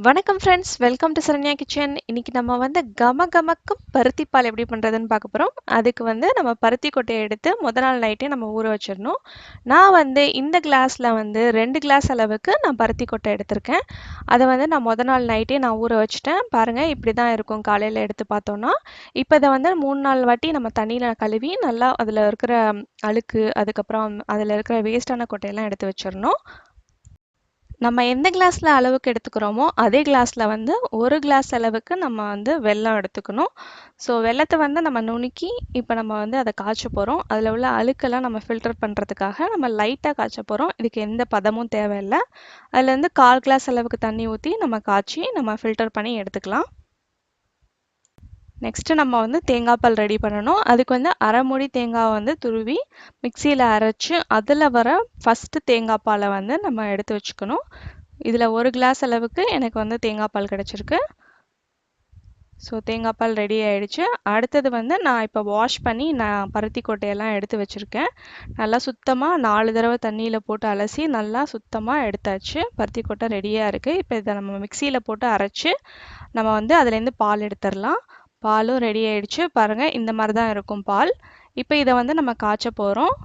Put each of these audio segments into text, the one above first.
வணக்கம் friends, welcome to Saranya kitchen. இன்னைக்கு நம்ம வந்து கமகமக்கும் பருத்தி பால் எப்படி பண்ணுறதுன்னு பார்க்க போகிறோம். அதுக்கு வந்து நம்ம பருத்தி கொட்டையை எடுத்து முத நாள் நைட்டே நம்ம ஊற வச்சிடணும். நான் வந்து இந்த கிளாஸில் வந்து 2 கிளாஸ் அளவுக்கு நான் பருத்தி கொட்டை எடுத்திருக்கேன். அதை வந்து நான் முத நாள் நைட்டே நான் ஊற வச்சுட்டேன். பாருங்கள், இப்படி தான் இருக்கும் காலையில் எடுத்து பார்த்தோன்னா. இப்போ இதை வந்து 3-4 வாட்டி நம்ம தண்ணியில் கழுவி நல்லா அதில் இருக்கிற அழுக்கு, அதுக்கப்புறம் அதில் இருக்கிற வேஸ்டான கொட்டையெல்லாம் எடுத்து வச்சிடணும். நம்ம எந்த கிளாஸில் அளவுக்கு எடுத்துக்கிறோமோ அதே கிளாஸில் வந்து 1 கிளாஸ் அளவுக்கு நம்ம வந்து வெல்லம் எடுத்துக்கணும். ஸோ வெல்லத்தை வந்து நம்ம நுணுக்கி இப்போ நம்ம வந்து அதை காய்ச்ச போகிறோம். அதில் உள்ள அழுக்கெல்லாம் நம்ம ஃபில்டர் பண்ணுறதுக்காக நம்ம லைட்டாக காய்ச்ச போகிறோம். இதுக்கு எந்த பதமும் தேவையில்லை. அதில் வந்து 1/4 கிளாஸ் அளவுக்கு தண்ணி ஊற்றி நம்ம காய்ச்சி நம்ம ஃபில்டர் பண்ணி எடுத்துக்கலாம். நெக்ஸ்ட்டு நம்ம வந்து தேங்காய் பால் ரெடி பண்ணணும். அதுக்கு வந்து அரை மூடி தேங்காவை வந்து துருவி மிக்சியில் அரைச்சி அதில் வர ஃபஸ்ட்டு தேங்காய் பாலை வந்து நம்ம எடுத்து வச்சுக்கணும். இதில் 1 கிளாஸ் அளவுக்கு எனக்கு வந்து தேங்காய் பால் கிடச்சிருக்கு. ஸோ தேங்காய் பால் ரெடி ஆகிடுச்சு. அடுத்தது வந்து நான் இப்போ வாஷ் பண்ணி நான் பருத்தி கொட்டையெல்லாம் எடுத்து வச்சுருக்கேன். நல்லா சுத்தமாக 4 தடவை தண்ணியில் போட்டு அலசி நல்லா சுத்தமாக எடுத்தாச்சு. பருத்தி கொட்டை ரெடியாக இருக்குது. இப்போ இதை நம்ம மிக்சியில் போட்டு அரைச்சி நம்ம வந்து அதுலேருந்து பால் எடுத்துடலாம். பாலும் ரெடி ஆயிடுச்சு. பாருங்கள், இந்த மாதிரி தான் இருக்கும் பால். இப்போ இதை வந்து நம்ம காய்ச்ச போகிறோம்.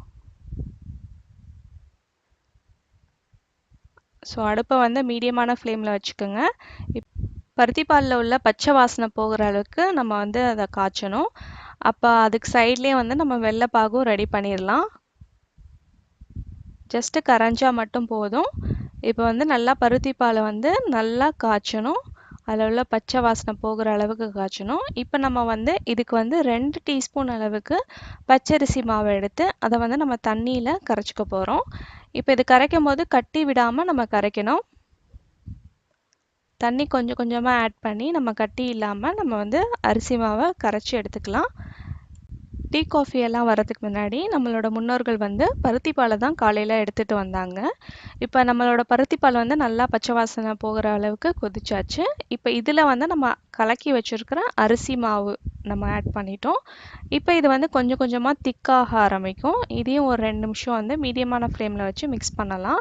ஸோ அடுப்பை வந்து மீடியமான ஃப்ளேமில் வச்சுக்கோங்க. பருத்தி பாலில் உள்ள பச்சை வாசனை போகிற அளவுக்கு நம்ம வந்து அதை காய்ச்சணும். அப்போ அதுக்கு சைட்லேயே வந்து நம்ம வெள்ளைப்பாகும் ரெடி பண்ணிடலாம். ஜஸ்ட்டு கரைஞ்சா மட்டும் போதும். இப்போ வந்து நல்லா பருத்தி பாலை வந்து நல்லா காய்ச்சணும். அதில் உள்ள பச்சை வாசனை போகிற அளவுக்கு காய்ச்சணும். இப்போ நம்ம வந்து இதுக்கு வந்து 2 டீஸ்பூன் அளவுக்கு பச்சரிசி மாவை எடுத்து அதை வந்து நம்ம தண்ணியில் கரைச்சிக்க போகிறோம். இப்போ இது கரைக்கும் போது கட்டி விடாமல் நம்ம கரைக்கணும். தண்ணி கொஞ்சம் கொஞ்சமாக ஆட் பண்ணி நம்ம கட்டி இல்லாமல் நம்ம வந்து அரிசி மாவை கரைச்சி எடுத்துக்கலாம். டீ காஃபி எல்லாம் வரதுக்கு முன்னாடி நம்மளோட முன்னோர்கள் வந்து பருத்தி பாலை தான் காலையில் எடுத்துகிட்டு வந்தாங்க. இப்போ நம்மளோட பருத்தி பால் வந்து நல்லா பச்சை வாசனை போகிற அளவுக்கு கொதிச்சாச்சு. இப்போ இதில் வந்து நம்ம கலக்கி வச்சுருக்கிற அரிசி மாவு நம்ம ஆட் பண்ணிட்டோம். இப்போ இது வந்து கொஞ்சம் கொஞ்சமாக திக்காக ஆரம்பிக்கும். இதையும் ஒரு 2 நிமிஷம் வந்து மீடியமான ஃப்ளேமில் வச்சு மிக்ஸ் பண்ணலாம்.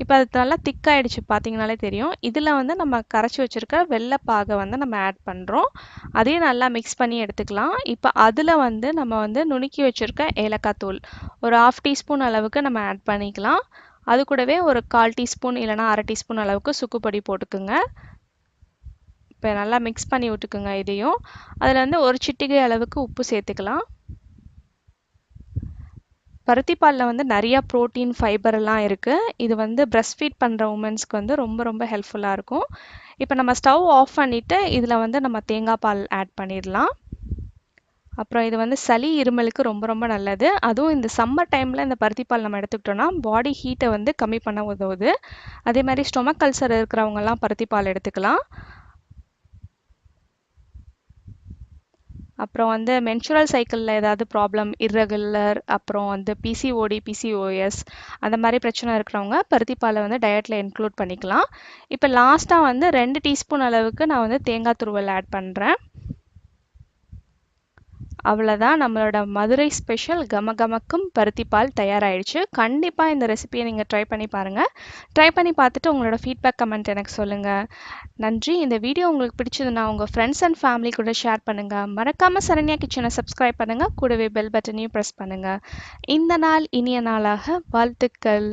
இப்போ அது நல்லா திக்காயிடுச்சு, பார்த்தீங்கனாலே தெரியும். இதில் வந்து நம்ம கரைச்சி வச்சுருக்க வெள்ளைப்பாகை வந்து நம்ம ஆட் பண்ணுறோம். அதையும் நல்லா மிக்ஸ் பண்ணி எடுத்துக்கலாம். இப்போ அதில் வந்து நம்ம வந்து நுணுக்கி வச்சுருக்க ஏலக்காய் தூள் ஒரு 1/2 டீஸ்பூன் அளவுக்கு நம்ம ஆட் பண்ணிக்கலாம். அது கூடவே ஒரு 1/4 டீஸ்பூன் இல்லைனா அரை டீஸ்பூன் அளவுக்கு சுக்குப்பொடி போட்டுக்குங்க. இப்போ நல்லா மிக்ஸ் பண்ணி விட்டுக்குங்க. இதையும் அதில் வந்து ஒரு சிட்டிகை அளவுக்கு உப்பு சேர்த்துக்கலாம். பருத்தி பாலில் வந்து நிறையா ப்ரோட்டீன், ஃபைபர் எல்லாம் இருக்குது. இது வந்து பிரஸ்ட் ஃபீட் பண்ணுற உமன்ஸ்க்கு வந்து ரொம்ப ரொம்ப ஹெல்ப்ஃபுல்லாக இருக்கும். இப்போ நம்ம ஸ்டவ் ஆஃப் பண்ணிவிட்டு இதில் வந்து நம்ம தேங்காய் பால் ஆட் பண்ணிடலாம். அப்புறம் இது வந்து சளி, இருமலுக்கு ரொம்ப ரொம்ப நல்லது. அதுவும் இந்த சம்மர் டைமில் இந்த பருத்தி பால் நம்ம எடுத்துக்கிட்டோன்னா பாடி ஹீட்டை வந்து கம்மி பண்ண உதவுது. அதே மாதிரி ஸ்டொமக் அல்சர் இருக்கிறவங்கெல்லாம் பருத்தி பால் எடுத்துக்கலாம். அப்புறம் வந்து மென்சுரல் சைக்கிளில் ஏதாவது ப்ராப்ளம், இர்ரெகுலர், அப்புறம் வந்து பிசிஓடி, பிசிஓஎஸ் அந்த மாதிரி பிரச்சனை இருக்கிறவங்க பருத்தி பாலை வந்து டயட்டில் இன்க்ளூட் பண்ணிக்கலாம். இப்போ லாஸ்ட்டாக வந்து 2 டீஸ்பூன் அளவுக்கு நான் வந்து தேங்காய் துருவல் ஆட் பண்ணுறேன். அவ்வளோதான், நம்மளோட மதுரை ஸ்பெஷல் கமகமக்கும் பருத்தி பால் தயாராகிடுச்சு. கண்டிப்பாக இந்த ரெசிபியை நீங்கள் ட்ரை பண்ணி பாருங்கள். ட்ரை பண்ணி பார்த்துட்டு உங்களோட ஃபீட்பேக் கமெண்ட் எனக்கு சொல்லுங்கள். நன்றி. இந்த வீடியோ உங்களுக்கு பிடிச்சதுன்னா உங்கள் ஃப்ரெண்ட்ஸ் அண்ட் ஃபேமிலி கூட ஷேர் பண்ணுங்கள். மறக்காமல் சரண்யா கிச்சனை சப்ஸ்கிரைப் பண்ணுங்கள். கூடவே பெல் பட்டனையும் ப்ரெஸ் பண்ணுங்கள். இந்த நாள் இனிய நாளாக வாழ்த்துக்கள்.